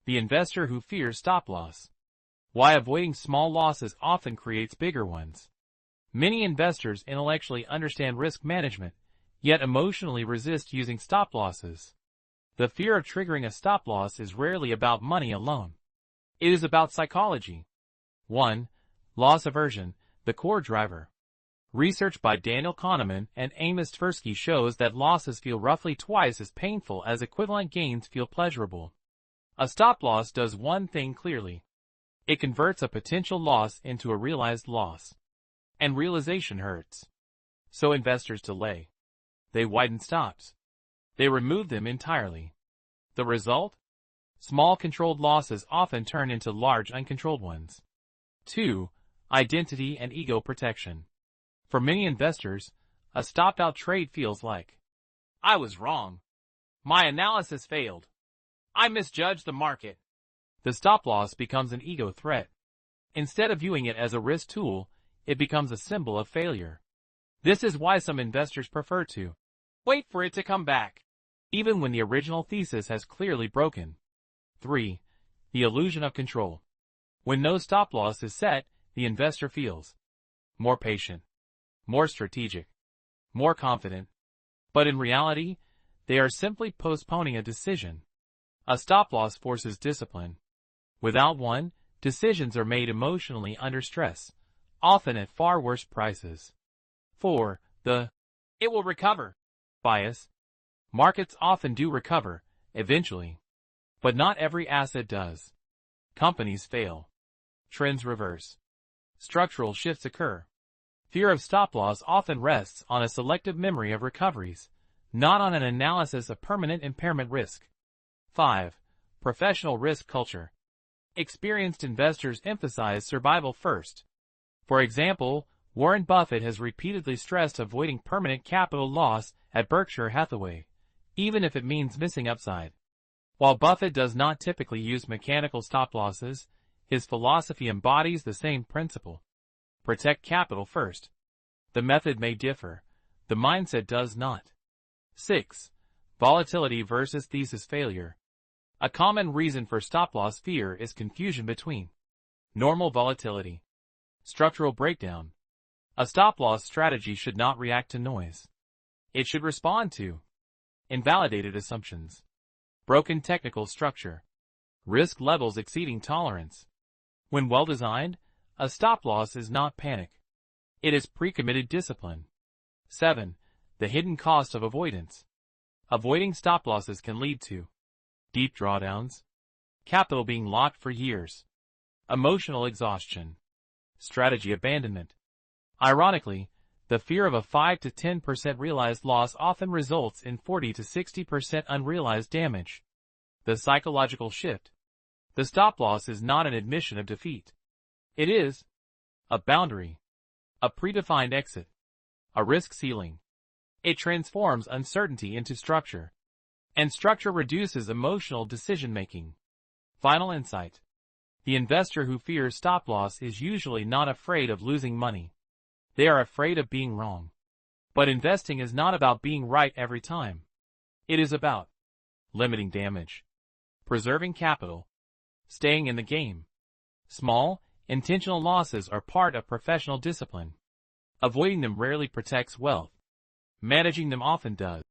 The investor who fears stop loss. Why avoiding small losses often creates bigger ones. Many investors intellectually understand risk management, yet emotionally resist using stop losses. The fear of triggering a stop loss is rarely about money alone. It is about psychology. 1. Loss aversion, the core driver. Research by Daniel Kahneman and Amos Tversky shows that losses feel roughly twice as painful as equivalent gains feel pleasurable. A stop loss does one thing clearly. It converts a potential loss into a realized loss. And realization hurts. So investors delay. They widen stops. They remove them entirely. The result? Small controlled losses often turn into large uncontrolled ones. 2. Identity and ego protection. For many investors, a stopped-out trade feels like, I was wrong. My analysis failed. I misjudged the market. The stop-loss becomes an ego threat. Instead of viewing it as a risk tool, it becomes a symbol of failure. This is why some investors prefer to wait for it to come back, even when the original thesis has clearly broken. 3. The illusion of control. When no stop-loss is set, the investor feels more patient, more strategic, more confident. But in reality, they are simply postponing a decision. A stop-loss forces discipline. Without one, decisions are made emotionally under stress, often at far worse prices. 4. The "it will recover" bias. Markets often do recover, eventually. But not every asset does. Companies fail. Trends reverse. Structural shifts occur. Fear of stop-loss often rests on a selective memory of recoveries, not on an analysis of permanent impairment risk. 5. Professional risk culture. Experienced investors emphasize survival first. For example, Warren Buffett has repeatedly stressed avoiding permanent capital loss at Berkshire Hathaway, even if it means missing upside. While Buffett does not typically use mechanical stop-losses, his philosophy embodies the same principle. Protect capital first. The method may differ. The mindset does not. 6. Volatility versus thesis failure. A common reason for stop-loss fear is confusion between normal volatility, structural breakdown. A stop-loss strategy should not react to noise. It should respond to invalidated assumptions, broken technical structure, risk levels exceeding tolerance. When well-designed, a stop-loss is not panic. It is pre-committed discipline. 7. The hidden cost of avoidance. Avoiding stop-losses can lead to deep drawdowns, capital being locked for years, emotional exhaustion, strategy abandonment. Ironically, the fear of a 5 to 10% realized loss often results in 40 to 60% unrealized damage. The psychological shift. The stop-loss is not an admission of defeat. It is a boundary, a predefined exit, a risk ceiling. It transforms uncertainty into structure, and structure reduces emotional decision-making. Final insight. The investor who fears stop-loss is usually not afraid of losing money. They are afraid of being wrong. But investing is not about being right every time. It is about limiting damage, preserving capital, staying in the game. Small, intentional losses are part of professional discipline. Avoiding them rarely protects wealth. Managing them often does.